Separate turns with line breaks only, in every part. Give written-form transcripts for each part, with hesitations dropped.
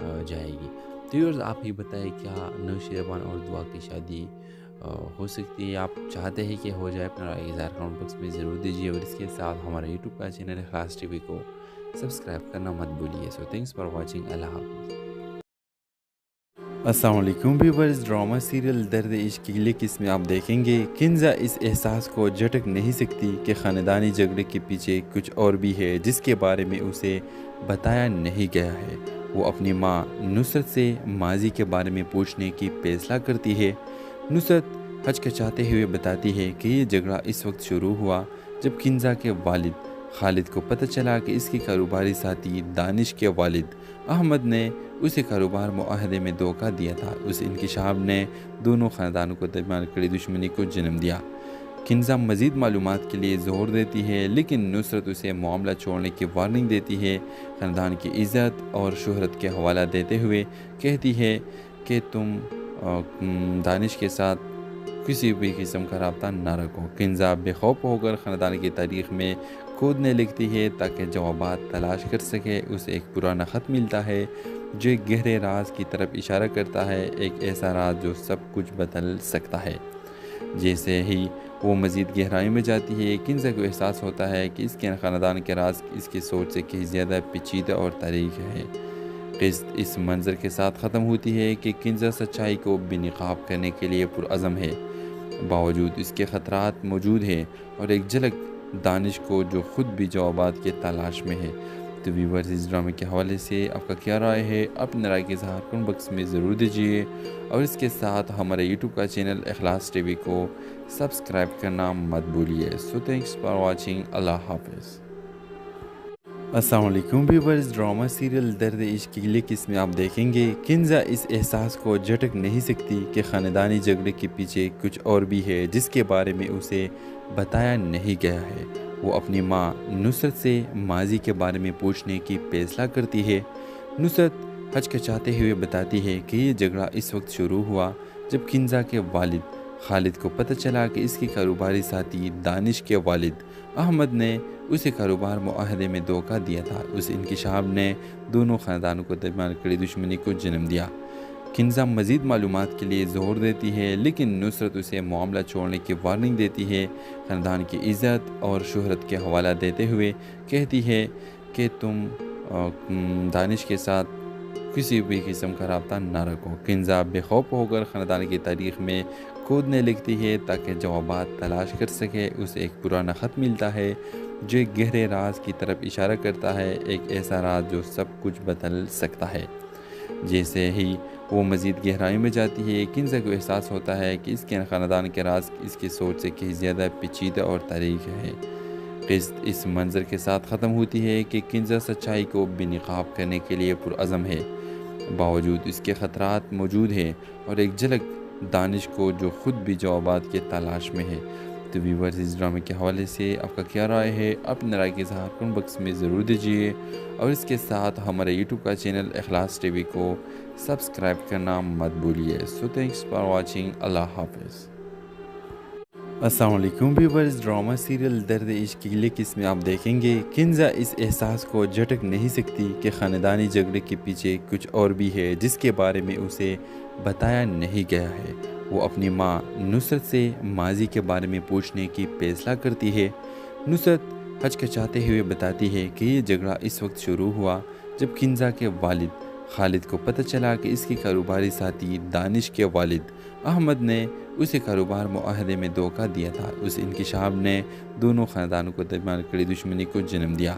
جائے گی۔ تو یورز آپ ہی بتائیں کیا نوشیروان اور دعا کی شادی ہو سکتی ہے؟ آپ چاہتے ہیں کہ ہو جائے؟ اپنا رائے اظہار کمنٹ باکس میں ضرور دیجیے، اور اس کے ساتھ ہمارا یوٹیوب کا چینل اخلاص ٹی وی کو سبسکرائب کرنا مت بھولیے۔ سو تھینکس فار واچنگ، اللہ حافظ۔ السلام علیکم ویورز، ڈرامہ سیریل درد عشق کی اگلی قسم میں آپ دیکھیں گے کنزا اس احساس کو جھٹک نہیں سکتی کہ خاندانی جھگڑے کے پیچھے کچھ اور بھی ہے جس کے بارے میں اسے بتایا نہیں گیا ہے۔ وہ اپنی ماں نصرت سے ماضی کے بارے میں پوچھنے کی فیصلہ کرتی ہے۔ نصرت ہچکچاتے ہوئے بتاتی ہے کہ یہ جھگڑا اس وقت شروع ہوا جب کنزا کے والد خالد کو پتہ چلا کہ اس کے کاروباری ساتھی دانش کے والد احمد نے اسے کاروبار معاہدے میں دھوکہ دیا تھا۔ اس انکشاف نے دونوں خاندانوں کو درمیان کڑی دشمنی کو جنم دیا۔ کنزا مزید معلومات کے لیے زور دیتی ہے، لیکن نصرت اسے معاملہ چھوڑنے کی وارننگ دیتی ہے۔ خاندان کی عزت اور شہرت کے حوالہ دیتے ہوئے کہتی ہے کہ تم دانش کے ساتھ کسی بھی قسم کا رابطہ نہ رکھو۔ کنزا بے خوف ہو کر خاندان کی تاریخ میں کودنے لکھتی ہے تاکہ جوابات تلاش کر سکے۔ اسے ایک پرانا خط ملتا ہے جو ایک گہرے راز کی طرف اشارہ کرتا ہے، ایک ایسا راز جو سب کچھ بدل سکتا ہے۔ جیسے ہی وہ مزید گہرائی میں جاتی ہے، کنزا کو احساس ہوتا ہے کہ اس کے خاندان کے راز اس کی سوچ سے کہیں زیادہ پیچیدہ اور تاریخ ہے۔ قسط اس منظر کے ساتھ ختم ہوتی ہے کہ کنزا سچائی کو بے نقاب کرنے کے لیے پرعزم ہے، باوجود اس کے خطرات موجود ہیں، اور ایک جھلک دانش کو جو خود بھی جوابات کے تلاش میں ہے۔ تو ویورز، اس ڈرامے کے حوالے سے آپ کا کیا رائے ہے؟ اپنے رائے کے اظہار کمنٹ باکس میں ضرور دیجیے، اور اس کے ساتھ ہمارے یوٹیوب کا چینل اخلاص ٹی وی کو سبسکرائب کرنا مت بھولیے۔ سو تھینکس فار واچنگ، اللہ حافظ۔ السلام علیکم ویورز، ڈرامہ سیریل درد عشق کی اگلی قسم میں آپ دیکھیں گے کنزا اس احساس کو جھٹک نہیں سکتی کہ خاندانی جھگڑے کے پیچھے کچھ اور بھی ہے جس کے بارے میں اسے بتایا نہیں گیا ہے۔ وہ اپنی ماں نصرت سے ماضی کے بارے میں پوچھنے کی فیصلہ کرتی ہے۔ نصرت ہچکچاتے ہوئے بتاتی ہے کہ یہ جھگڑا اس وقت شروع ہوا جب کنزا کے والد خالد کو پتہ چلا کہ اس کے کاروباری ساتھی دانش کے والد احمد نے اسے کاروبار معاہدے میں دھوکہ دیا تھا۔ اس انکشاف نے دونوں خاندانوں کو درمیان کڑی دشمنی کو جنم دیا۔ کنزا مزید معلومات کے لیے زور دیتی ہے، لیکن نصرت اسے معاملہ چھوڑنے کی وارننگ دیتی ہے۔ خاندان کی عزت اور شہرت کے حوالہ دیتے ہوئے کہتی ہے کہ تم دانش کے ساتھ کسی بھی قسم کا رابطہ نہ رکھو۔ کنزا بے خوف ہو کر خاندان کی تاریخ میں کودنے لکھتی ہے تاکہ جوابات تلاش کر سکے۔ اسے ایک پرانا خط ملتا ہے جو ایک گہرے راز کی طرف اشارہ کرتا ہے، ایک ایسا راز جو سب کچھ بدل سکتا ہے۔ جیسے ہی وہ مزید گہرائی میں جاتی ہے، کنزا کو احساس ہوتا ہے کہ اس کے خاندان کے راز اس کی سوچ سے کہیں زیادہ پیچیدہ اور تاریخ ہے۔ قسط اس منظر کے ساتھ ختم ہوتی ہے کہ کنزا سچائی کو بے نقاب کرنے کے لیے پرعزم ہے، باوجود اس کے خطرات موجود ہیں، اور ایک جھلک دانش کو جو خود بھی جوابات کے تلاش میں ہے۔ تو ویورز، اس ڈرامے کے حوالے سے آپ کا کیا رائے ہے؟ اپنے رائے کے اظہار کمنٹ باکس میں ضرور دیجیے، اور اس کے ساتھ ہمارے یوٹیوب کا چینل اخلاص ٹی وی کو سبسکرائب کرنا مت بھولیے۔ سو تھینکس فار واچنگ، اللہ حافظ۔ السلام علیکم ویورز، ڈرامہ سیریل درد عشق کی اگلی قسم میں آپ دیکھیں گے کنزا اس احساس کو جھٹک نہیں سکتی کہ خاندانی جھگڑے کے پیچھے کچھ اور بھی ہے جس کے بارے میں اسے بتایا نہیں گیا ہے۔ وہ اپنی ماں نصرت سے ماضی کے بارے میں پوچھنے کی فیصلہ کرتی ہے۔ نصرت ہچکچاتے ہوئے بتاتی ہے کہ یہ جھگڑا اس وقت شروع ہوا جب کنزا کے والد خالد کو پتہ چلا کہ اس کے کاروباری ساتھی دانش کے والد احمد نے اسے کاروبار معاہدے میں دھوکہ دیا تھا۔ اس انکشاف نے دونوں خاندانوں کو درمیان کڑی دشمنی کو جنم دیا۔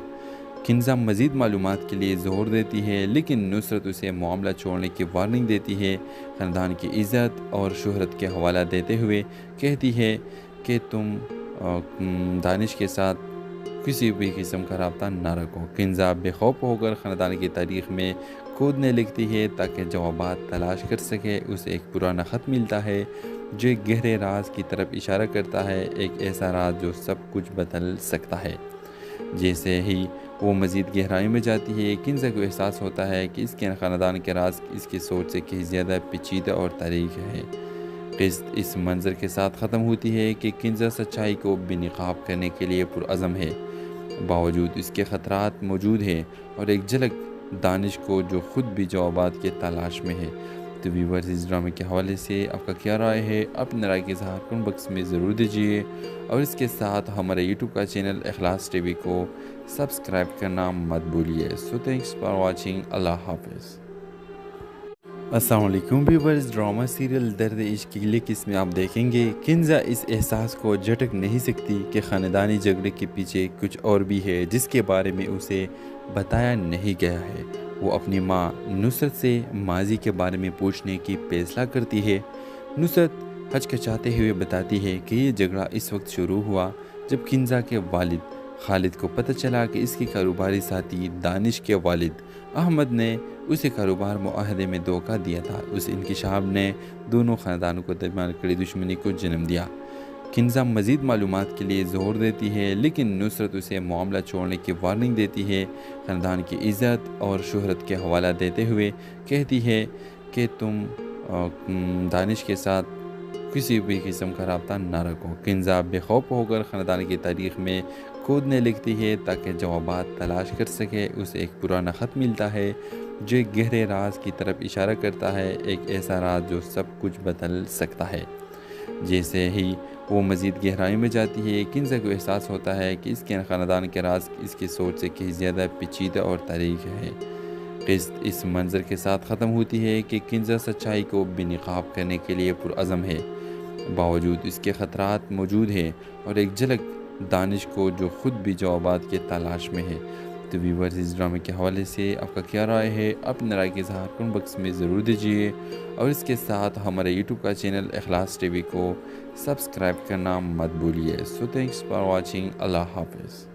کنزا مزید معلومات کے لیے زور دیتی ہے، لیکن نصرت اسے معاملہ چھوڑنے کی وارننگ دیتی ہے۔ خاندان کی عزت اور شہرت کے حوالہ دیتے ہوئے کہتی ہے کہ تم دانش کے ساتھ کسی بھی قسم کا رابطہ نہ رکھو۔ کنزا بے خوف ہو کر خاندان کی تاریخ میں کودنے لکھتی ہے تاکہ جوابات تلاش کر سکے۔ اسے ایک پرانا خط ملتا ہے جو ایک گہرے راز کی طرف اشارہ کرتا ہے، ایک ایسا راز جو سب کچھ بدل سکتا ہے۔ جیسے ہی وہ مزید گہرائی میں جاتی ہے، کنزا کو احساس ہوتا ہے کہ اس کے خاندان کے راز اس کی سوچ سے کہیں زیادہ پیچیدہ اور تاریخ ہے۔ قسط اس منظر کے ساتھ ختم ہوتی ہے کہ کنزا سچائی کو بے نقاب کرنے کے لیے پرعزم ہے، باوجود اس کے خطرات موجود ہیں، اور ایک جھلک دانش کو جو خود بھی جوابات کے تلاش میں ہے۔ تو ویورز اس ڈرامے کے حوالے سے آپ کا کیا رائے ہے؟ اپنے رائے کے اظہار کمنٹ باکس میں ضرور دیجیے، اور اس کے ساتھ ہمارے یوٹیوب کا چینل اخلاص ٹی وی کو سبسکرائب کرنا مت بھولیے۔ سو تھینکس فار واچنگ، اللہ حافظ۔ السلام علیکم ویورز، ڈرامہ سیریل درد عشق کی لیک اس میں آپ دیکھیں گے کنزا اس احساس کو جھٹک نہیں سکتی کہ خاندانی جھگڑے کے پیچھے کچھ اور بھی ہے جس کے بارے میں اسے بتایا نہیں گیا ہے۔ وہ اپنی ماں نصرت سے ماضی کے بارے میں پوچھنے کی فیصلہ کرتی ہے۔ نصرت ہچکچاتے ہوئے بتاتی ہے کہ یہ جھگڑا اس وقت شروع ہوا جب کنزا کے والد خالد کو پتہ چلا کہ اس کے کاروباری ساتھی دانش کے والد احمد نے اسے کاروبار معاہدے میں دھوکہ دیا تھا۔ اس انکشاف نے دونوں خاندانوں کو درمیان کڑی دشمنی کو جنم دیا۔ کنزا مزید معلومات کے لیے زور دیتی ہے، لیکن نصرت اسے معاملہ چھوڑنے کی وارننگ دیتی ہے۔ خاندان کی عزت اور شہرت کے حوالہ دیتے ہوئے کہتی ہے کہ تم دانش کے ساتھ کسی بھی قسم کا رابطہ نہ رکھو۔ کنزا بے خوف ہو کر خاندان کی تاریخ میں کودنے لگتی ہے تاکہ جوابات تلاش کر سکے۔ اسے ایک پرانا خط ملتا ہے جو ایک گہرے راز کی طرف اشارہ کرتا ہے، ایک ایسا راز جو سب کچھ بدل سکتا ہے۔ جیسے ہی وہ مزید گہرائی میں جاتی ہے، کنزا کو احساس ہوتا ہے کہ اس کے خاندان کے راز اس کی سوچ سے کہیں زیادہ پیچیدہ اور تاریخ ہے۔ قسط اس منظر کے ساتھ ختم ہوتی ہے کہ کنزا سچائی کو بے نقاب کرنے کے لیے پرعزم ہے، باوجود اس کے خطرات موجود ہیں اور ایک جھلک دانش کو جو خود بھی جوابات کے تلاش میں ہے۔ تو ویورز اس ڈرامے کے حوالے سے آپ کا کیا رائے ہے؟ اپنے رائے کے اظہار کمنٹ باکس میں ضرور دیجیے، اور اس کے ساتھ ہمارے یوٹیوب کا چینل اخلاص ٹی وی کو سبسکرائب کرنا مت بھولیے۔ سو تھینکس فار واچنگ، اللہ حافظ۔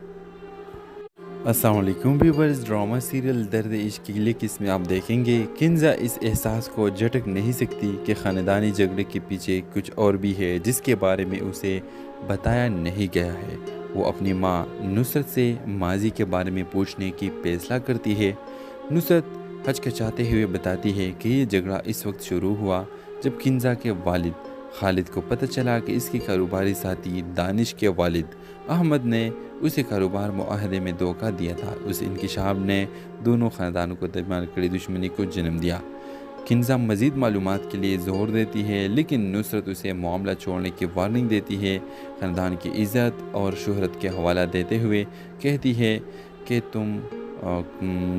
السلام علیکم ویورز، ڈرامہ سیریل درد عشق کی لیک اس میں آپ دیکھیں گے کنزا اس احساس کو جھٹک نہیں سکتی کہ خاندانی جھگڑے کے پیچھے کچھ اور بھی ہے جس کے بارے میں اسے بتایا نہیں گیا ہے۔ وہ اپنی ماں نصرت سے ماضی کے بارے میں پوچھنے کی فیصلہ کرتی ہے۔ نصرت ہچکچاتے ہوئے بتاتی ہے کہ یہ جھگڑا اس وقت شروع ہوا جب کنزا کے والد خالد کو پتہ چلا کہ اس کے کاروباری ساتھی دانش کے والد احمد نے اسے کاروبار معاہدے میں دھوکہ دیا تھا۔ اس انکشاف نے دونوں خاندانوں کو درمیان کڑی دشمنی کو جنم دیا۔ کنزا مزید معلومات کے لیے زور دیتی ہے، لیکن نصرت اسے معاملہ چھوڑنے کی وارننگ دیتی ہے۔ خاندان کی عزت اور شہرت کے حوالہ دیتے ہوئے کہتی ہے کہ تم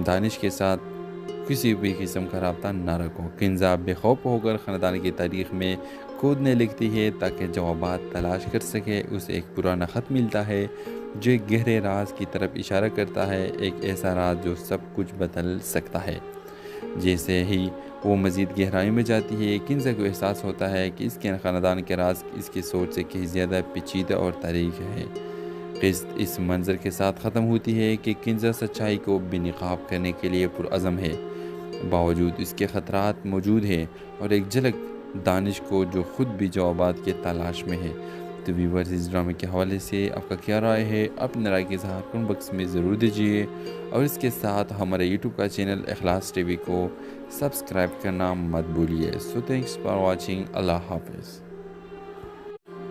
دانش کے ساتھ کسی بھی قسم کا رابطہ نہ رکھو۔ کنزا بے خوف ہو کر خاندان کی تاریخ میں کودنے لگتی ہے تاکہ جوابات تلاش کر سکے۔ اسے ایک پرانا خط ملتا ہے جو ایک گہرے راز کی طرف اشارہ کرتا ہے، ایک ایسا راز جو سب کچھ بدل سکتا ہے۔ جیسے ہی وہ مزید گہرائی میں جاتی ہے، کنزا کو احساس ہوتا ہے کہ اس کے خاندان کے راز اس کی سوچ سے کہیں زیادہ پیچیدہ اور تاریخ ہے۔ قسط اس منظر کے ساتھ ختم ہوتی ہے کہ کنزا سچائی کو بے نقاب کرنے کے لیے پرعزم ہے، باوجود اس کے خطرات موجود ہیں اور ایک جھلک دانش کو جو خود بھی جوابات کے تلاش میں ہے۔ تو ویورز اس ڈرامے کے حوالے سے آپ کا کیا رائے ہے؟ اپنے رائے کے اظہار کمنٹ باکس میں ضرور دیجیے، اور اس کے ساتھ ہمارے یوٹیوب کا چینل اخلاص ٹی وی کو سبسکرائب کرنا مت بھولیے۔ سو تھینکس فار واچنگ، اللہ حافظ۔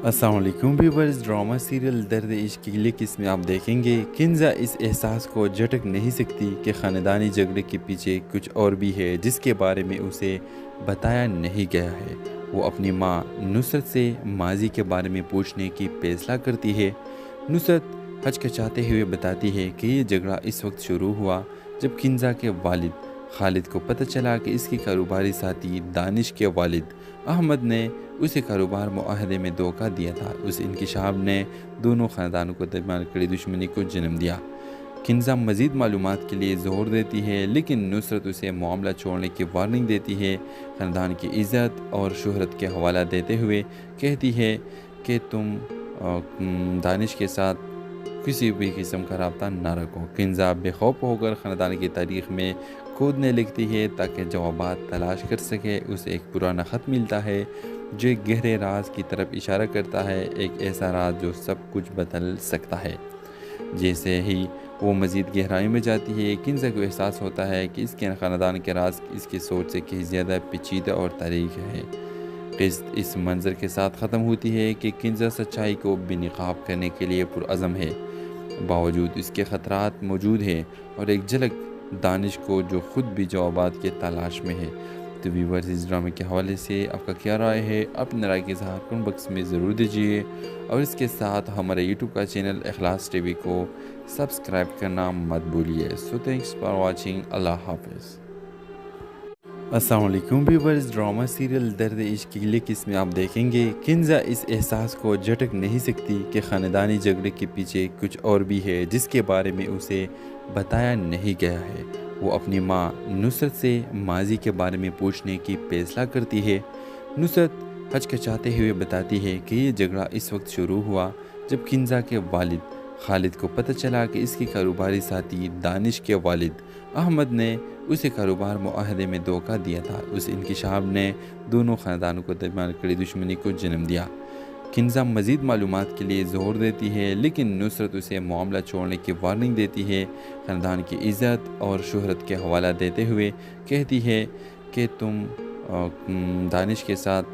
السلام علیکم ویورز، ڈرامہ سیریل درد عشق کی لیک اس میں آپ دیکھیں گے کنزا اس احساس کو جھٹک نہیں سکتی کہ خاندانی جھگڑے کے پیچھے کچھ اور بھی ہے جس کے بارے میں اسے بتایا نہیں گیا ہے۔ وہ اپنی ماں نصرت سے ماضی کے بارے میں پوچھنے کی فیصلہ کرتی ہے۔ نصرت ہچکچاتے ہوئے بتاتی ہے کہ یہ جھگڑا اس وقت شروع ہوا جب کنزا کے والد خالد کو پتہ چلا کہ اس کے کاروباری ساتھی دانش کے والد احمد نے اسے کاروبار معاہدے میں دھوکہ دیا تھا۔ اس انکشاف نے دونوں خاندانوں کو درمیان کڑی دشمنی کو جنم دیا۔ کنزا مزید معلومات کے لیے زور دیتی ہے، لیکن نصرت اسے معاملہ چھوڑنے کی وارننگ دیتی ہے۔ خاندان کی عزت اور شہرت کے حوالہ دیتے ہوئے کہتی ہے کہ تم دانش کے ساتھ کسی بھی قسم کا رابطہ نہ رکھو۔ کنزا بے خوف ہو کر خاندان کی تاریخ میں کودنے لگتی ہے تاکہ جوابات تلاش کر سکے۔ اسے ایک پرانا خط ملتا ہے جو ایک گہرے راز کی طرف اشارہ کرتا ہے، ایک ایسا راز جو سب کچھ بدل سکتا ہے۔ جیسے ہی وہ مزید گہرائی میں جاتی ہے، کنزا کو احساس ہوتا ہے کہ اس کے خاندان کے راز اس کی سوچ سے کہیں زیادہ پیچیدہ اور تاریخ ہے۔ قسط اس منظر کے ساتھ ختم ہوتی ہے کہ کنزا سچائی کو بے نقاب کرنے کے لیے پرعزم ہے، باوجود اس کے خطرات موجود ہیں اور ایک جھلک دانش کو جو خود بھی جوابات کے تلاش میں ہے۔ تو ویورز اس ڈرامے کے حوالے سے آپ کا کیا رائے ہے؟ اپنے رائے کے اظہار کمنٹ باکس میں ضرور دیجیے، اور اس کے ساتھ ہمارے یوٹیوب کا چینل اخلاص ٹی وی کو سبسکرائب کرنا مت بھولیے۔ سو تھینکس فار واچنگ، اللہ حافظ۔ السلام علیکم ویورز، ڈرامہ سیریل درد عشق کی اگلی قسط میں آپ دیکھیں گے کنزا اس احساس کو جھٹک نہیں سکتی کہ خاندانی جھگڑے کے پیچھے کچھ اور بھی ہے جس کے بارے میں اسے بتایا نہیں گیا ہے۔ وہ اپنی ماں نصرت سے ماضی کے بارے میں پوچھنے کی فیصلہ کرتی ہے۔ نصرت ہچکچاتے ہوئے بتاتی ہے کہ یہ جھگڑا اس وقت شروع ہوا جب کنزا کے والد خالد کو پتہ چلا کہ اس کے کاروباری ساتھی دانش کے والد احمد نے اسے کاروبار معاہدے میں دھوکہ دیا تھا۔ اس انکشاف نے دونوں خاندانوں کو درمیان کڑی دشمنی کو جنم دیا۔ کنزا مزید معلومات کے لیے زور دیتی ہے، لیکن نصرت اسے معاملہ چھوڑنے کی وارننگ دیتی ہے۔ خاندان کی عزت اور شہرت کے حوالہ دیتے ہوئے کہتی ہے کہ تم دانش کے ساتھ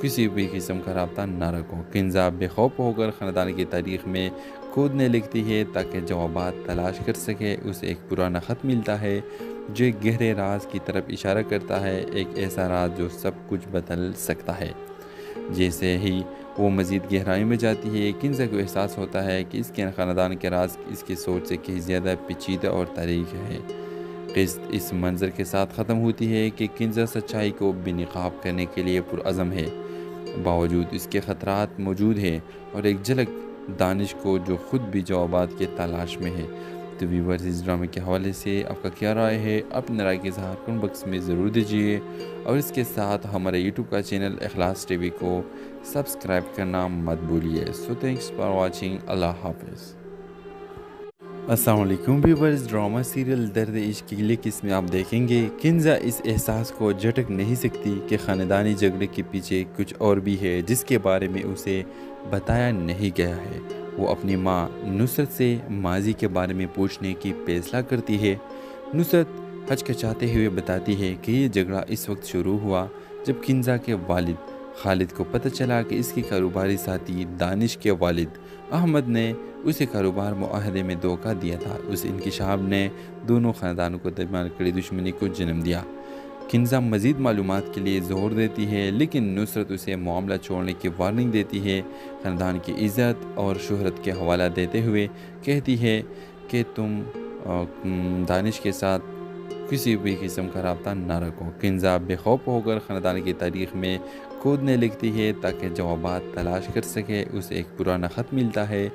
کسی بھی قسم کا رابطہ نہ رکھو۔ کنزا بے خوف ہو کر خاندان کی تاریخ میں کودنے لکھتی ہے تاکہ جوابات تلاش کر سکے۔ اسے ایک پرانا خط ملتا ہے جو ایک گہرے راز کی طرف اشارہ کرتا ہے، ایک ایسا راز جو سب کچھ بدل سکتا ہے۔ جیسے ہی وہ مزید گہرائی میں جاتی ہے، کنزا کو احساس ہوتا ہے کہ اس کے خاندان کے راز اس کی سوچ سے کہیں زیادہ پیچیدہ اور تاریخ ہے۔ قسط اس منظر کے ساتھ ختم ہوتی ہے کہ کنزا سچائی کو بے نقاب کرنے کے لیے پرعزم ہے، باوجود اس کے خطرات موجود ہیں، اور ایک جھلک دانش کو جو خود بھی جوابات کے تلاش میں ہے۔ تو ویورز اس ڈرامے کے حوالے سے آپ کا کیا رائے ہے؟ اپنے رائے کے اظہار کمنٹ باکس میں ضرور دیجیے، اور اس کے ساتھ ہمارے یوٹیوب کا چینل اخلاص ٹی وی کو سبسکرائب کرنا مت بھولیے۔ سو تھینکس فار واچنگ، اللہ حافظ۔ السلام علیکم ویورز، ڈرامہ سیریل درد عشق کی اگلی قسط میں آپ دیکھیں گے کنزا اس احساس کو جھٹک نہیں سکتی کہ خاندانی جھگڑے کے پیچھے کچھ اور بھی ہے جس کے بارے میں اسے بتایا نہیں گیا ہے۔ وہ اپنی ماں نصرت سے ماضی کے بارے میں پوچھنے کی فیصلہ کرتی ہے۔ نصرت ہچکچاتے ہوئے بتاتی ہے کہ یہ جھگڑا اس وقت شروع ہوا جب کنزا کے والد خالد کو پتہ چلا کہ اس کے کاروباری ساتھی دانش کے والد احمد نے اسے کاروبار معاہدے میں دھوکہ دیا تھا۔ اس انکشاف نے دونوں خاندانوں کو درمیان کڑی دشمنی کو جنم دیا۔ کنزا مزید معلومات کے لیے زور دیتی ہے، لیکن نصرت اسے معاملہ چھوڑنے کی وارننگ دیتی ہے۔ خاندان کی عزت اور شہرت کے حوالہ دیتے ہوئے کہتی ہے کہ تم دانش کے ساتھ کسی بھی قسم کا رابطہ نہ رکھو۔ کنزا بے خوف ہو کر خاندان کی تاریخ میں کودنے لکھتی ہے تاکہ جوابات تلاش کر سکے۔ اسے ایک پرانا خط ملتا ہے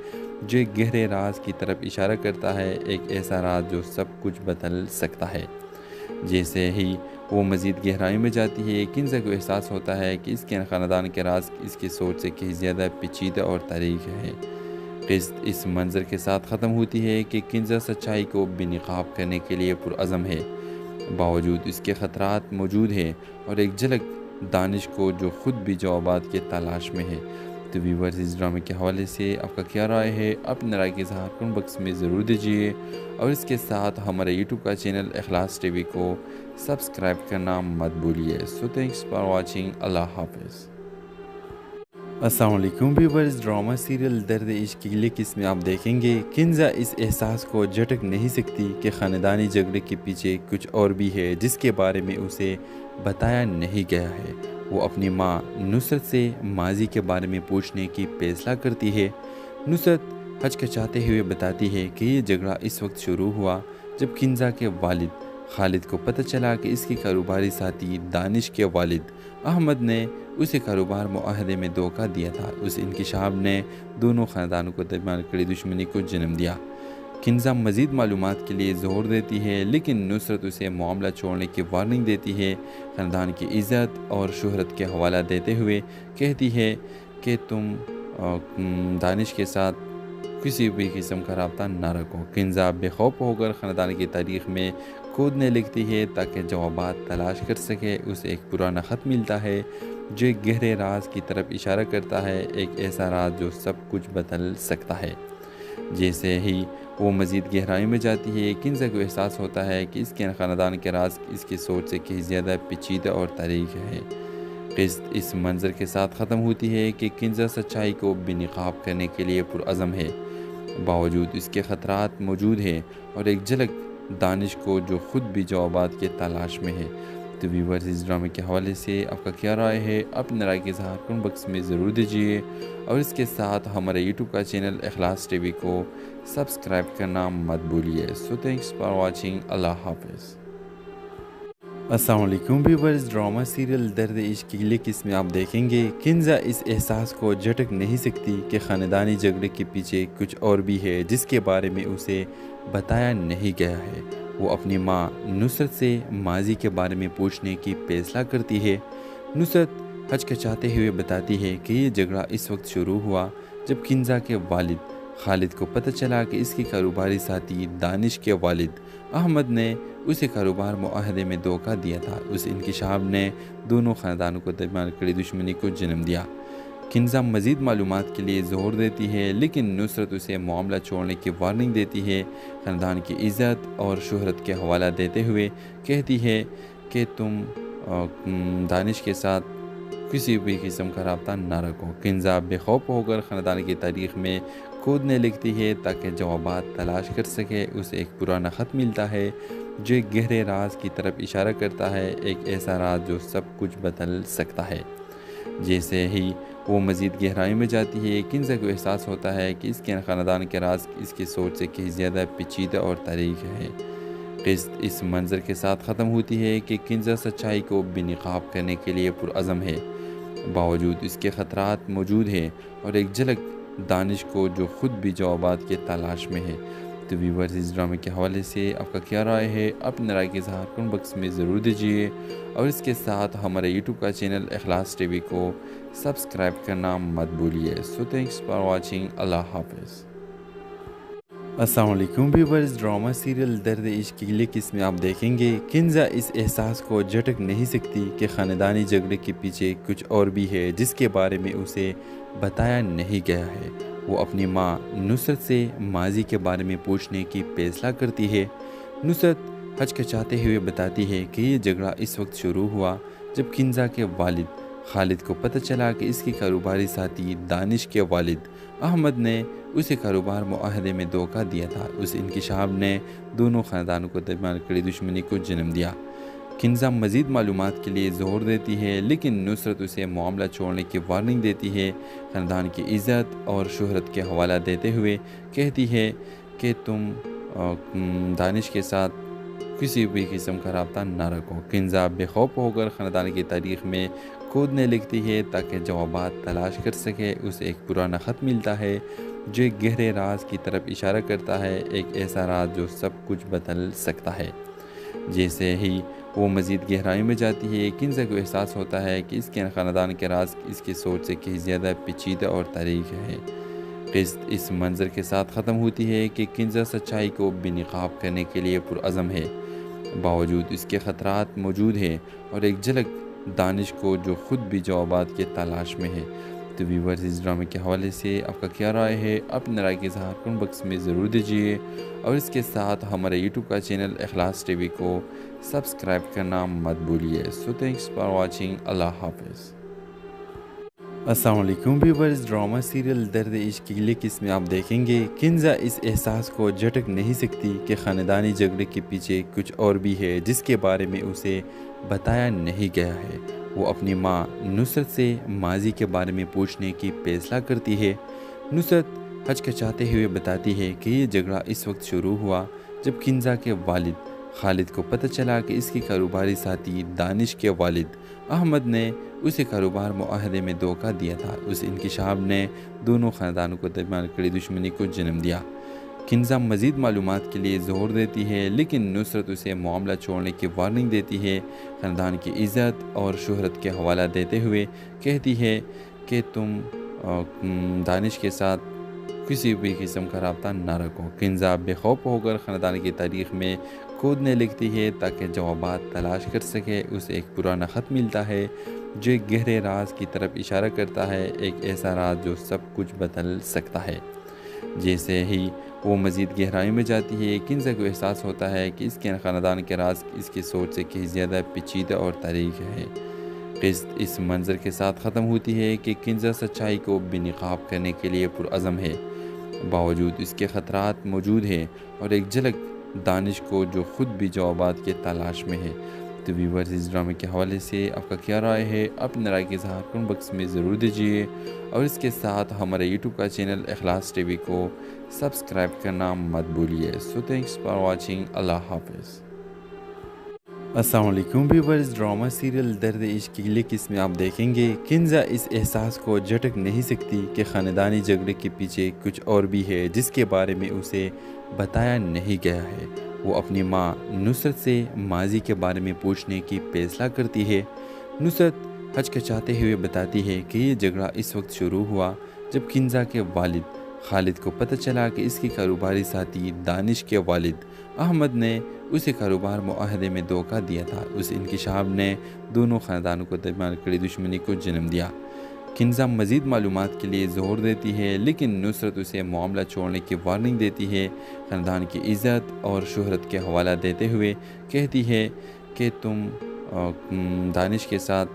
جو ایک گہرے راز کی طرف اشارہ کرتا ہے، ایک ایسا راز جو سب کچھ بدل سکتا ہے۔ جیسے ہی وہ مزید گہرائی میں جاتی ہے، کنزا کو احساس ہوتا ہے کہ اس کے خاندان کے راز اس کی سوچ سے کہیں زیادہ پیچیدہ اور تاریخ ہے۔ قسط اس منظر کے ساتھ ختم ہوتی ہے کہ کنزا سچائی کو بے نقاب کرنے کے لیے پرعزم ہے، باوجود اس کے خطرات موجود ہیں، اور ایک جھلک دانش کو جو خود بھی جوابات کے تلاش میں ہے۔ تو ویورز اس ڈرامے کے حوالے سے آپ کا کیا رائے ہے؟ اپنے رائے کے اظہار کمنٹ باکس میں ضرور دیجیے، اور اس کے ساتھ ہمارے یوٹیوب کا چینل اخلاص ٹی وی کو سبسکرائب کرنا مت بھولیے۔ سو تھینکس فار واچنگ، اللہ حافظ۔ السلام علیکم ویورز، ڈرامہ سیریل درد عشق کی اگلی قسط میں آپ دیکھیں گے کنزا اس احساس کو جھٹک نہیں سکتی کہ خاندانی جھگڑے کے پیچھے کچھ اور بھی ہے جس کے بارے میں اسے بتایا نہیں گیا ہے۔ وہ اپنی ماں نصرت سے ماضی کے بارے میں پوچھنے کی فیصلہ کرتی ہے۔ نصرت ہچکچاتے ہوئے بتاتی ہے کہ یہ جھگڑا اس وقت شروع ہوا جب کنزا کے والد خالد کو پتہ چلا کہ اس کے کاروباری ساتھی دانش کے والد احمد نے اسے کاروبار معاہدے میں دھوکہ دیا تھا۔ اس انکشاف نے دونوں خاندانوں کو درمیان کڑی دشمنی کو جنم دیا۔ کنزا مزید معلومات کے لیے زور دیتی ہے، لیکن نصرت اسے معاملہ چھوڑنے کی وارننگ دیتی ہے۔ خاندان کی عزت اور شہرت کے حوالہ دیتے ہوئے کہتی ہے کہ تم دانش کے ساتھ کسی بھی قسم کا رابطہ نہ رکھو۔ کنزا بے خوف ہو کر خاندان کی تاریخ میں کودنے لکھتی ہے تاکہ جوابات تلاش کر سکے۔ اسے ایک پرانا خط ملتا ہے جو ایک گہرے راز کی طرف اشارہ کرتا ہے، ایک ایسا راز جو سب کچھ بدل سکتا ہے۔ جیسے ہی وہ مزید گہرائی میں جاتی ہے، کنزا کو احساس ہوتا ہے کہ اس کے خاندان کے راز اس کی سوچ سے کہیں زیادہ پیچیدہ اور تاریخ ہے۔ قسط اس منظر کے ساتھ ختم ہوتی ہے کہ کنزا سچائی کو بے نقاب کرنے کے لیے پرعزم ہے، باوجود اس کے خطرات موجود ہیں، اور ایک جھلک دانش کو جو خود بھی جوابات کے تلاش میں ہے۔ تو ویورز اس ڈرامے کے حوالے سے آپ کا کیا رائے ہے؟ اپنی رائے کے اظہار کمنٹ باکس میں ضرور دیجیے، اور اس کے ساتھ ہمارے یوٹیوب کا چینل اخلاص ٹی وی کو سبسکرائب کرنا مت بھولیے۔ سو تھینکس فار واچنگ، اللہ حافظ۔ السلام علیکم ویورز، ڈرامہ سیریل درد عشق کی لیک اس میں آپ دیکھیں گے کنزا اس احساس کو جھٹک نہیں سکتی کہ خاندانی جھگڑے کے پیچھے کچھ اور بھی ہے جس کے بارے میں اسے بتایا نہیں گیا ہے۔ وہ اپنی ماں نصرت سے ماضی کے بارے میں پوچھنے کی فیصلہ کرتی ہے۔ نصرت ہچکچاتے ہوئے بتاتی ہے کہ یہ جھگڑا اس وقت شروع ہوا جب کنزا کے والد خالد کو پتہ چلا کہ اس کے کاروباری ساتھی دانش کے والد احمد نے اسے کاروبار معاہدے میں دھوکہ دیا تھا۔ اس انکشاف نے دونوں خاندانوں کو درمیان کڑی دشمنی کو جنم دیا۔ کنزا مزید معلومات کے لیے زور دیتی ہے، لیکن نصرت اسے معاملہ چھوڑنے کی وارننگ دیتی ہے۔ خاندان کی عزت اور شہرت کے حوالہ دیتے ہوئے کہتی ہے کہ تم دانش کے ساتھ کسی بھی قسم کا رابطہ نہ رکھو۔ کنزا بے خوف ہو کر خاندان کی تاریخ میں کودنے لگتی ہے تاکہ جوابات تلاش کر سکے۔ اسے ایک پرانا خط ملتا ہے جو ایک گہرے راز کی طرف اشارہ کرتا ہے، ایک ایسا راز جو سب کچھ بدل سکتا ہے۔ جیسے ہی وہ مزید گہرائی میں جاتی ہے، کنزا کو احساس ہوتا ہے کہ اس کے خاندان کے راز اس کی سوچ سے کہیں زیادہ پیچیدہ اور تاریخ ہے۔ قسط اس منظر کے ساتھ ختم ہوتی ہے کہ کنزا سچائی کو بے نقاب کرنے کے لیے پرعزم ہے، باوجود اس کے خطرات موجود ہیں اور ایک جھلک دانش کو جو خود بھی جوابات کے تلاش میں ہے۔ تو ویورز اس ڈرامے کے حوالے سے آپ کا کیا رائے ہے؟ اپنی رائے کے اظہار کمنٹ باکس میں ضرور دیجیے، اور اس کے ساتھ ہمارے یوٹیوب کا چینل اخلاص ٹی وی کو سبسکرائب کرنا مت بھولیے۔ سو تھینکس فار واچنگ، اللہ حافظ۔ السلام علیکم ویورز، ڈرامہ سیریل درد عشق کی لیک اس میں آپ دیکھیں گے کنزا اس احساس کو جھٹک نہیں سکتی کہ خاندانی جھگڑے کے پیچھے کچھ اور بھی ہے جس کے بارے میں اسے بتایا نہیں گیا ہے۔ وہ اپنی ماں نصرت سے ماضی کے بارے میں پوچھنے کی فیصلہ کرتی ہے۔ نصرت ہچکچاتے ہوئے بتاتی ہے کہ یہ جھگڑا اس وقت شروع ہوا جب کنزا کے والد خالد کو پتہ چلا کہ اس کے کاروباری ساتھی دانش کے والد احمد نے اسے کاروبار معاہدے میں دھوکہ دیا تھا۔ اس انکشاف نے دونوں خاندانوں کو درمیان کڑی دشمنی کو جنم دیا۔ کنزا مزید معلومات کے لیے زور دیتی ہے، لیکن نصرت اسے معاملہ چھوڑنے کی وارننگ دیتی ہے۔ خاندان کی عزت اور شہرت کے حوالہ دیتے ہوئے کہتی ہے کہ تم دانش کے ساتھ کسی بھی قسم کا رابطہ نہ رکھو۔ کنزا بے خوف ہو کر خاندان کی تاریخ میں کودنے لگتی ہے تاکہ جوابات تلاش کر سکے۔ اسے ایک پرانا خط ملتا ہے جو ایک گہرے راز کی طرف اشارہ کرتا ہے، ایک ایسا راز جو سب کچھ بدل سکتا ہے۔ جیسے ہی وہ مزید گہرائی میں جاتی ہے، کنزا کو احساس ہوتا ہے کہ اس کے خاندان کے راز اس کی سوچ سے کہیں زیادہ پیچیدہ اور تاریخ ہے۔ قسط اس منظر کے ساتھ ختم ہوتی ہے کہ کنزا سچائی کو بے نقاب کرنے کے لیے پرعزم ہے، باوجود اس کے خطرات موجود ہیں اور ایک جھلک دانش کو جو خود بھی جوابات کے تلاش میں ہے۔ تو ویورز اس ڈرامے کے حوالے سے آپ کا کیا رائے ہے؟ اپنی رائے کے اظہار کمنٹ باکس میں ضرور دیجیے، اور اس کے ساتھ ہمارے یوٹیوب کا چینل اخلاص ٹی وی کو سبسکرائب کرنا مت بھولیے۔ سو تھینکس فار واچنگ، اللہ حافظ۔ السلام علیکم ویورز، ڈرامہ سیریل درد عشق کی لیک اس میں آپ دیکھیں گے کنزا اس احساس کو جھٹک نہیں سکتی کہ خاندانی جھگڑے کے پیچھے کچھ اور بھی ہے جس کے بارے میں اسے بتایا نہیں گیا ہے۔ وہ اپنی ماں نصرت سے ماضی کے بارے میں پوچھنے کی فیصلہ کرتی ہے۔ نصرت ہچکچاتے ہوئے بتاتی ہے کہ یہ جھگڑا اس وقت شروع ہوا جب کنزا کے والد خالد کو پتہ چلا کہ اس کے کاروباری ساتھی دانش کے والد احمد نے اسے کاروبار معاہدے میں دھوکہ دیا تھا۔ اس انکشاف نے دونوں خاندانوں کو درمیان کڑی دشمنی کو جنم دیا۔ کنزا مزید معلومات کے لیے زور دیتی ہے، لیکن نصرت اسے معاملہ چھوڑنے کی وارننگ دیتی ہے۔ خاندان کی عزت اور شہرت کے حوالہ دیتے ہوئے کہتی ہے کہ تم دانش کے ساتھ کسی بھی قسم کا رابطہ نہ رکھو۔ کنزا بے خوف ہو کر خاندان کی تاریخ میں کودنے لگتی ہے تاکہ جوابات تلاش کر سکے۔ اسے ایک پرانا خط ملتا ہے جو ایک گہرے راز کی طرف اشارہ کرتا ہے، ایک ایسا راز جو سب کچھ بدل سکتا ہے۔ جیسے ہی وہ مزید گہرائی میں جاتی ہے، کنزا کو احساس ہوتا ہے کہ اس کے خاندان کے راز اس کی سوچ سے کہیں زیادہ پیچیدہ اور تاریخ ہے۔ قسط اس منظر کے ساتھ ختم ہوتی ہے کہ کنزا سچائی کو بے نقاب کرنے کے لیے پرعزم ہے، باوجود اس کے خطرات موجود ہیں اور ایک جھلک دانش کو جو خود بھی جوابات کے تلاش میں ہے۔ تو ویورز اس ڈرامے کے حوالے سے آپ کا کیا رائے ہے؟ اپنے رائے کے اظہار کمنٹ باکس میں ضرور دیجیے، اور اس کے ساتھ ہمارے یوٹیوب کا چینل اخلاص ٹی وی کو سبسکرائب کرنا مت بھولیے۔ سو تھینکس فار واچنگ، اللہ حافظ۔ السلام علیکم ویورز، ڈرامہ سیریل درد عشق کی اگلی قسط میں آپ دیکھیں گے کنزا اس احساس کو جھٹک نہیں سکتی کہ خاندانی جھگڑے کے پیچھے کچھ اور بھی ہے جس کے بارے میں اسے بتایا نہیں گیا ہے۔ وہ اپنی ماں نصرت سے ماضی کے بارے میں پوچھنے کی فیصلہ کرتی ہے۔ نصرت ہچکچاتے ہوئے بتاتی ہے کہ یہ جھگڑا اس وقت شروع ہوا جب کنزا کے والد خالد کو پتہ چلا کہ اس کے کاروباری ساتھی دانش کے والد احمد نے اسے کاروبار معاہدے میں دھوکہ دیا تھا۔ اس انکشاف نے دونوں خاندانوں کو درمیان کڑی دشمنی کو جنم دیا۔ کنزا مزید معلومات کے لیے زور دیتی ہے، لیکن نصرت اسے معاملہ چھوڑنے کی وارننگ دیتی ہے۔ خاندان کی عزت اور شہرت کے حوالہ دیتے ہوئے کہتی ہے کہ تم دانش کے ساتھ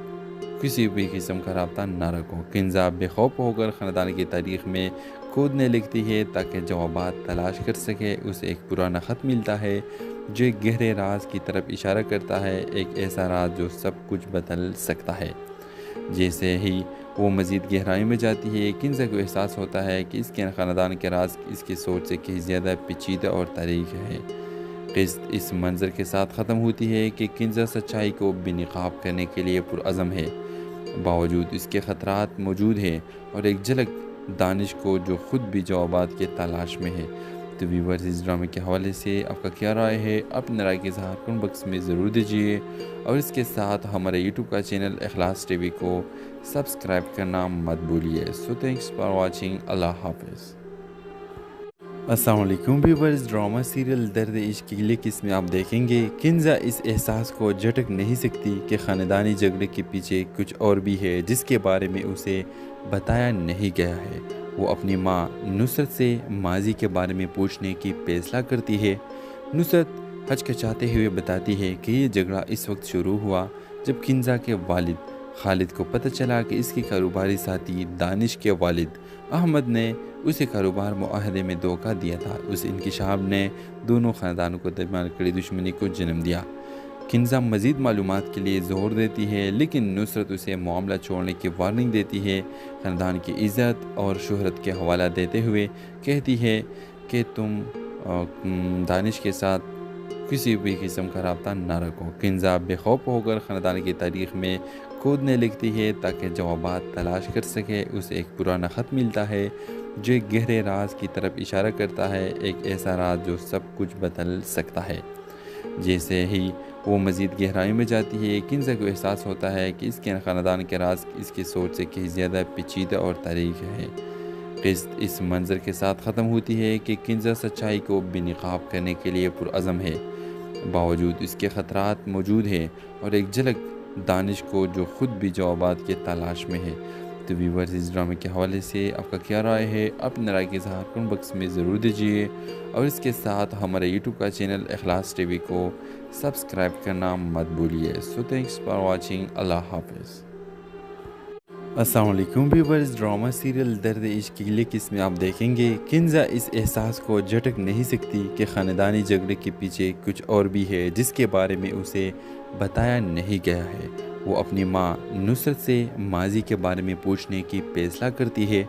کسی بھی قسم کا رابطہ نہ رکھو۔ کنزا بے خوف ہو کر خاندان کی تاریخ میں کودنے لکھتی ہے تاکہ جوابات تلاش کر سکے۔ اسے ایک پرانا خط ملتا ہے جو ایک گہرے راز کی طرف اشارہ کرتا ہے، ایک ایسا راز جو سب کچھ بدل سکتا ہے۔ جیسے ہی وہ مزید گہرائی میں جاتی ہے، کنزا کو احساس ہوتا ہے کہ اس کے خاندان کے راز اس کی سوچ سے کہیں زیادہ پیچیدہ اور تاریخ ہے۔ قسط اس منظر کے ساتھ ختم ہوتی ہے کہ کنزا سچائی کو بے نقاب کرنے کے لیے پرعزم ہے، باوجود اس کے خطرات موجود ہیں، اور ایک جھلک دانش کو جو خود بھی جوابات کے تلاش میں ہے۔ تو ویورز اس ڈرامے کے حوالے سے آپ کا کیا رائے ہے؟ اپنے رائے کے اظہار کمنٹ باکس میں ضرور دیجیے، اور اس کے ساتھ ہمارے یوٹیوب کا چینل اخلاص ٹی وی کو سبسکرائب کرنا مت بھولیے۔ سو تھینکس فار واچنگ، اللہ حافظ۔ السلام علیکم ویورز، ڈرامہ سیریل درد عشق کی اگلی قسط میں آپ دیکھیں گے کنزا اس احساس کو جھٹک نہیں سکتی کہ خاندانی جھگڑے کے پیچھے کچھ اور بھی ہے جس کے بارے میں اسے بتایا نہیں گیا ہے۔ وہ اپنی ماں نصرت سے ماضی کے بارے میں پوچھنے کی فیصلہ کرتی ہے۔ نصرت ہچکچاتے ہوئے بتاتی ہے کہ یہ جھگڑا اس وقت شروع ہوا جب کنزا کے والد خالد کو پتہ چلا کہ اس کے کاروباری ساتھی دانش کے والد احمد نے اسے کاروبار معاہدے میں دھوکہ دیا تھا۔ اس انکشاف نے دونوں خاندانوں کو درمیان کڑی دشمنی کو جنم دیا۔ کنزا مزید معلومات کے لیے زور دیتی ہے، لیکن نصرت اسے معاملہ چھوڑنے کی وارننگ دیتی ہے۔ خاندان کی عزت اور شہرت کے حوالہ دیتے ہوئے کہتی ہے کہ تم دانش کے ساتھ کسی بھی قسم کا رابطہ نہ رکھو۔ کنزا بے خوف ہو کر خاندان کی تاریخ میں کودنے لکھتی ہے تاکہ جوابات تلاش کر سکے۔ اسے ایک پرانا خط ملتا ہے جو ایک گہرے راز کی طرف اشارہ کرتا ہے، ایک ایسا راز جو سب کچھ بدل سکتا ہے۔ جیسے ہی وہ مزید گہرائی میں جاتی ہے، کنزا کو احساس ہوتا ہے کہ اس کے خاندان کے راز اس کی سوچ سے کہیں زیادہ پیچیدہ اور تاریخ ہے۔ قسط اس منظر کے ساتھ ختم ہوتی ہے کہ کنزا سچائی کو بے نقاب کرنے کے لیے پرعزم ہے، باوجود اس کے خطرات موجود ہیں، اور ایک جھلک دانش کو جو خود بھی جوابات کے تلاش میں ہے۔ تو ویورز اس ڈرامے کے حوالے سے آپ کا کیا رائے ہے؟ اپنے رائے کے اظہار کمنٹ باکس میں ضرور دیجیے، اور اس کے ساتھ ہمارے یوٹیوب کا چینل اخلاص ٹی وی کو سبسکرائب کرنا مت بھولیے۔ سو تھینکس فار واچنگ، اللہ حافظ۔ السلام علیکم ویورز، ڈرامہ سیریل درد عشق کی اگلی قسط میں آپ دیکھیں گے کنزا اس احساس کو جھٹک نہیں سکتی کہ خاندانی جھگڑے کے پیچھے کچھ اور بھی ہے جس کے بارے میں اسے بتایا نہیں گیا ہے۔ وہ اپنی ماں نصرت سے ماضی کے بارے میں پوچھنے کی فیصلہ کرتی ہے۔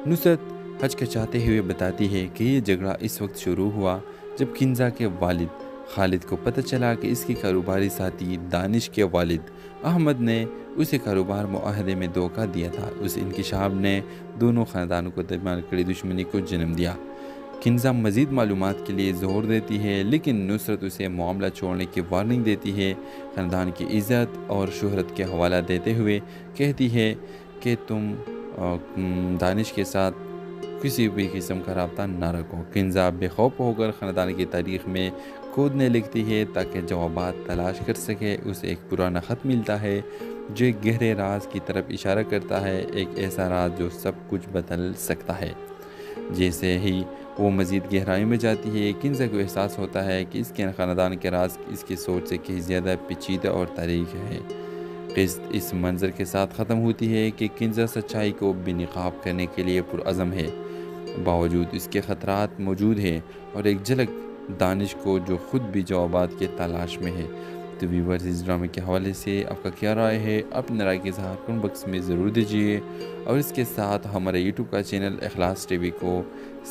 نصرت ہچکچاتے ہوئے بتاتی ہے کہ یہ جھگڑا اس وقت شروع ہوا جب کنزا کے والد خالد کو پتہ چلا کہ اس کے کاروباری ساتھی دانش کے والد احمد نے اسے کاروبار معاہدے میں دھوکہ دیا تھا۔ اس انکشاف نے دونوں خاندانوں کو درمیان کڑی دشمنی کو جنم دیا۔ کنزا مزید معلومات کے لیے زور دیتی ہے، لیکن نصرت اسے معاملہ چھوڑنے کی وارننگ دیتی ہے۔ خاندان کی عزت اور شہرت کے حوالہ دیتے ہوئے کہتی ہے کہ تم دانش کے ساتھ کسی بھی قسم کا رابطہ نہ رکھو۔ کنزا بے خوف ہو کر خاندان کی تاریخ میں کودنے لکھتی ہے تاکہ جوابات تلاش کر سکے۔ اسے ایک پرانا خط ملتا ہے جو ایک گہرے راز کی طرف اشارہ کرتا ہے، ایک ایسا راز جو سب کچھ بدل سکتا ہے۔ جیسے ہی وہ مزید گہرائی میں جاتی ہے، کنزا کو احساس ہوتا ہے کہ اس کے خاندان کے راز اس کی سوچ سے کہیں زیادہ پیچیدہ اور تاریخ ہے۔ قسط اس منظر کے ساتھ ختم ہوتی ہے کہ کنزا سچائی کو بے نقاب کرنے کے لیے پرعزم ہے، باوجود اس کے خطرات موجود ہیں، اور ایک جھلک دانش کو جو خود بھی جوابات کے تلاش میں ہے۔ تو ویورز اس ڈرامے کے حوالے سے آپ کا کیا رائے ہے؟ اپنی رائے کے اظہار کمنٹ باکس میں ضرور دیجیے، اور اس کے ساتھ ہمارے یوٹیوب کا چینل اخلاص ٹی وی کو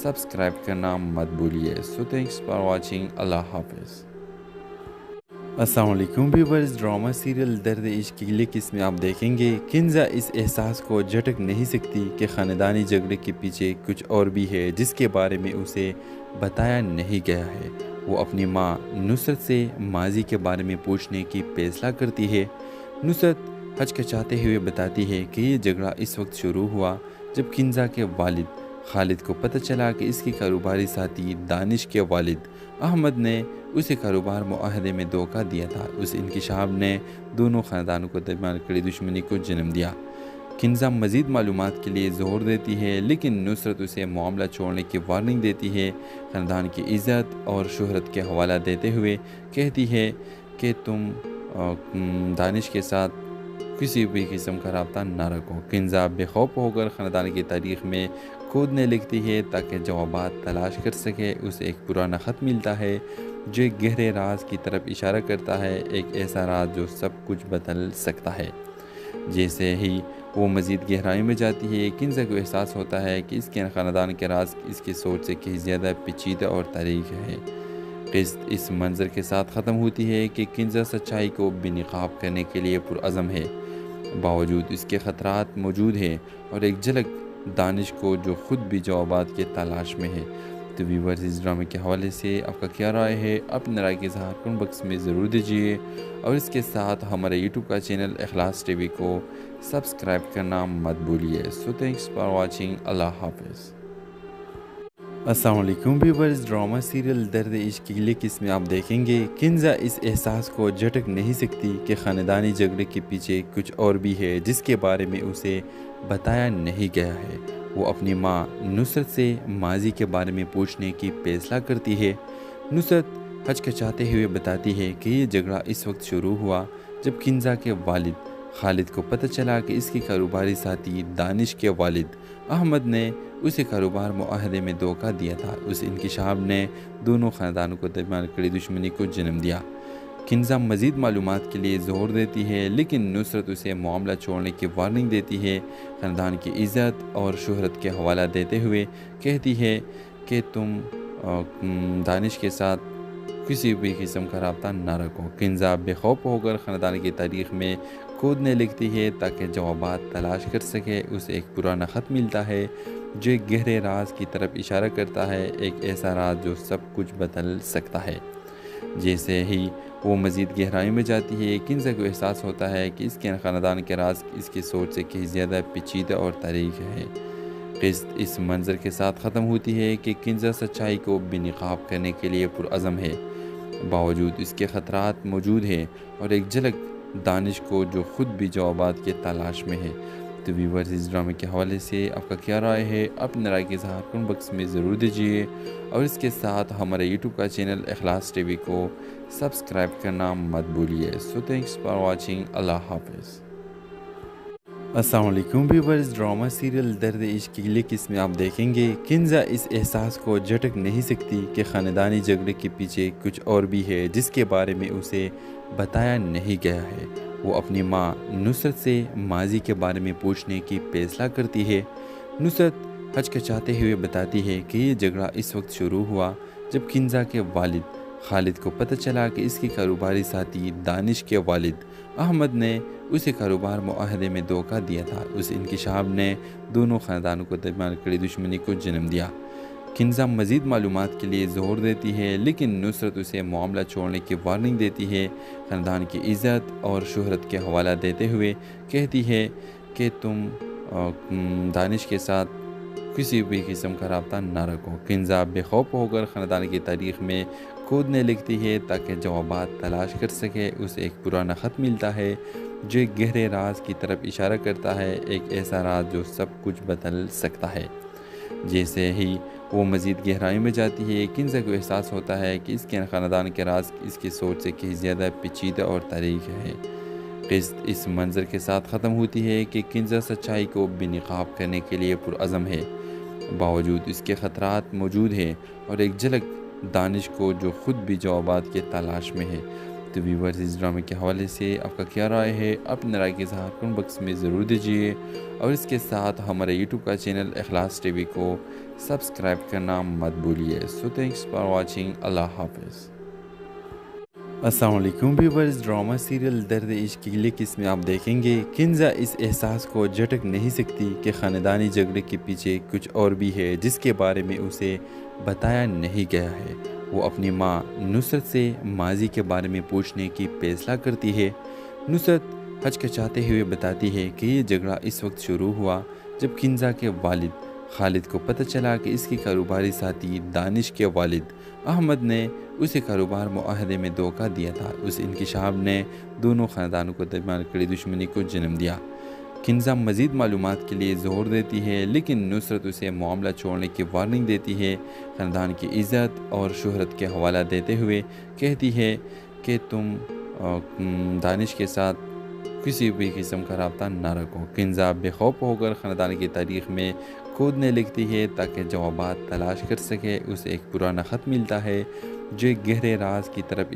سبسکرائب کرنا مت بھولیے۔ سو تھینکس فار واچنگ، اللہ حافظ۔ السلام علیکم ویورز، ڈرامہ سیریل درد عشق کی لیک اس میں آپ دیکھیں گے کنزا اس احساس کو جھٹک نہیں سکتی کہ خاندانی جھگڑے کے پیچھے کچھ اور بھی ہے جس کے بارے میں اسے بتایا نہیں گیا ہے۔ وہ اپنی ماں نصرت سے ماضی کے بارے میں پوچھنے کی فیصلہ کرتی ہے۔ نصرت ہچکچاتے ہوئے بتاتی ہے کہ یہ جھگڑا اس وقت شروع ہوا جب کنزا کے والد خالد کو پتہ چلا کہ اس کے کاروباری ساتھی دانش کے والد احمد نے اسے کاروبار معاہدے میں دھوکہ دیا تھا۔ اس انکشاف نے دونوں خاندانوں کو درمیان کڑی دشمنی کو جنم دیا۔ کنزا مزید معلومات کے لیے زور دیتی ہے، لیکن نصرت اسے معاملہ چھوڑنے کی وارننگ دیتی ہے۔ خاندان کی عزت اور شہرت کے حوالہ دیتے ہوئے کہتی ہے کہ تم دانش کے ساتھ کسی بھی قسم کا رابطہ نہ رکھو۔ کنزا بے خوف ہو کر خاندان کی تاریخ میں کھودنے لگتی ہے تاکہ جوابات تلاش کر سکے۔ اسے ایک پرانا خط ملتا ہے جو ایک گہرے راز کی طرف اشارہ کرتا ہے، ایک ایسا راز جو سب کچھ بدل سکتا ہے۔ جیسے ہی وہ مزید گہرائی میں جاتی ہے، کنزا کو احساس ہوتا ہے کہ اس کے خاندان کے راز اس کی سوچ سے کہیں زیادہ پیچیدہ اور تاریخ ہے۔ قسط اس منظر کے ساتھ ختم ہوتی ہے کہ کنزا سچائی کو بے نقاب کرنے کے لیے پرعزم ہے، باوجود اس کے خطرات موجود ہیں اور ایک جھلک دانش کو جو خود بھی جوابات کے تلاش میں ہے۔ تو ویورز اس ڈرامے کے حوالے سے آپ کا کیا رائے ہے؟ اپنی رائے کے اظہار کمنٹ باکس میں ضرور دیجیے، اور اس کے ساتھ ہمارے یوٹیوب کا چینل اخلاص ٹی وی کو سبسکرائب کرنا مت بھولیے۔ سو تھینکس فار واچنگ، اللہ حافظ۔ السلام علیکم ویورز، ڈرامہ سیریل درد عشق کی لیک اس میں آپ دیکھیں گے کنزا اس احساس کو جھٹک نہیں سکتی کہ خاندانی جھگڑے کے پیچھے کچھ اور بھی ہے جس کے بارے میں اسے بتایا نہیں گیا ہے۔ وہ اپنی ماں نصرت سے ماضی کے بارے میں پوچھنے کی فیصلہ کرتی ہے۔ نصرت ہچکچاتے ہوئے بتاتی ہے کہ یہ جھگڑا اس وقت شروع ہوا جب کنزا کے والد خالد کو پتہ چلا کہ اس کے کاروباری ساتھی دانش کے والد احمد نے اسے کاروبار معاہدے میں دھوکہ دیا تھا۔ اس انکشاف نے دونوں خاندانوں کو درمیان کڑی دشمنی کو جنم دیا۔ کنزا مزید معلومات کے لیے زور دیتی ہے، لیکن نصرت اسے معاملہ چھوڑنے کی وارننگ دیتی ہے۔ خاندان کی عزت اور شہرت کے حوالہ دیتے ہوئے کہتی ہے کہ تم دانش کے ساتھ کسی بھی قسم کا رابطہ نہ رکھو۔ کنزا بے خوف ہو کر خاندان کی تاریخ میں کھودنے لگتی ہے تاکہ جوابات تلاش کر سکے۔ اسے ایک پرانا خط ملتا ہے جو ایک گہرے راز کی طرف اشارہ کرتا ہے، ایک ایسا راز جو سب کچھ بدل سکتا ہے۔ جیسے ہی وہ مزید گہرائی میں جاتی ہے، کنزا کو احساس ہوتا ہے کہ اس کے خاندان کے راز اس کی سوچ سے کہیں زیادہ پیچیدہ اور تاریخ ہے۔ قسط اس منظر کے ساتھ ختم ہوتی ہے کہ کنزا سچائی کو بے نقاب کرنے کے لیے پرعزم ہے، باوجود اس کے خطرات موجود ہیں اور ایک جھلک دانش کو جو خود بھی جوابات کے تلاش میں ہے۔ تو ویورز اس ڈرامے کے حوالے سے آپ کا کیا رائے ہے؟ اپنی رائے کے اظہار کمنٹ باکس میں ضرور دیجیے، اور اس کے ساتھ ہمارے یوٹیوب کا چینل اخلاص ٹی وی کو سبسکرائب کرنا مت بھولیے۔ سو تھینکس فار واچنگ، اللہ حافظ۔ السلام علیکم ویورز، ڈرامہ سیریل درد عشق کی لیک اس میں آپ دیکھیں گے کنزا اس احساس کو جھٹک نہیں سکتی کہ خاندانی جھگڑے کے پیچھے کچھ اور بھی ہے جس کے بارے میں اسے بتایا نہیں گیا ہے۔ وہ اپنی ماں نصرت سے ماضی کے بارے میں پوچھنے کی فیصلہ کرتی ہے۔ نصرت ہچکچاتے ہوئے بتاتی ہے کہ یہ جھگڑا اس وقت شروع ہوا جب کنزا کے والد خالد کو پتہ چلا کہ اس کے کاروباری ساتھی دانش کے والد احمد نے اسے کاروبار معاہدے میں دھوکہ دیا تھا۔ اس انکشاف نے دونوں خاندانوں کو درمیان کڑی دشمنی کو جنم دیا۔ کنزا مزید معلومات کے لیے زور دیتی ہے، لیکن نصرت اسے معاملہ چھوڑنے کی وارننگ دیتی ہے۔ خاندان کی عزت اور شہرت کے حوالہ دیتے ہوئے کہتی ہے کہ تم دانش کے ساتھ کسی بھی قسم کا رابطہ نہ رکھو۔ کنزا بے خوف ہو کر خاندان کی تاریخ میں کھودنے لگتی ہے تاکہ جوابات تلاش کر سکے۔ اسے ایک پرانا خط ملتا ہے جو ایک گہرے راز کی طرف اشارہ کرتا ہے، ایک ایسا راز جو سب کچھ بدل سکتا ہے۔ جیسے ہی وہ مزید گہرائی میں جاتی ہے، کنزا کو احساس ہوتا ہے کہ اس کے خاندان کے راز اس کی سوچ سے کہیں زیادہ پیچیدہ اور تاریخ ہے۔ قسط اس منظر کے ساتھ ختم ہوتی ہے کہ کنزا سچائی کو بے نقاب کرنے کے لیے پرعزم ہے، باوجود اس کے خطرات موجود ہیں اور ایک جھلک دانش کو جو خود بھی جوابات کے تلاش میں ہے۔ تو ویورز اس ڈرامے کے حوالے سے آپ کا کیا رائے ہے؟ اپنے رائے کے اظہار کمنٹ باکس میں ضرور دیجیے، اور اس کے ساتھ ہمارے یوٹیوب کا چینل اخلاص ٹی وی کو سبسکرائب کرنا مت بھولیے۔ سو تھینکس فار واچنگ، اللہ حافظ۔ السلام علیکم ویورز، ڈرامہ سیریل درد عشق کی اگلی قسم میں آپ دیکھیں گے کنزا اس احساس کو جھٹک نہیں سکتی کہ خاندانی جھگڑے کے پیچھے کچھ اور بھی ہے جس کے بارے میں اسے بتایا نہیں گیا ہے۔ وہ اپنی ماں نصرت سے ماضی کے بارے میں پوچھنے کی فیصلہ کرتی ہے۔ نصرت ہچکچاتے ہوئے بتاتی ہے کہ یہ جھگڑا اس وقت شروع ہوا جب کنزا کے والد خالد کو پتہ چلا کہ اس کے کاروباری ساتھی دانش کے والد احمد نے اسے کاروبار معاہدے میں دھوکہ دیا تھا۔ اس انکشاف نے دونوں خاندانوں کو درمیان کڑی دشمنی کو جنم دیا۔ کنزا مزید معلومات کے لیے زور دیتی ہے، لیکن نصرت اسے معاملہ چھوڑنے کی وارننگ دیتی ہے۔ خاندان کی عزت اور شہرت کے حوالہ دیتے ہوئے کہتی ہے کہ تم دانش کے ساتھ کسی بھی قسم کا رابطہ نہ رکھو۔ کنزا بے خوف ہو کر خاندان کی تاریخ میں کودنے لگتی ہے تاکہ جوابات تلاش کر سکے۔ اسے ایک پرانا خط ملتا ہے جو ایک گہرے راز کی طرف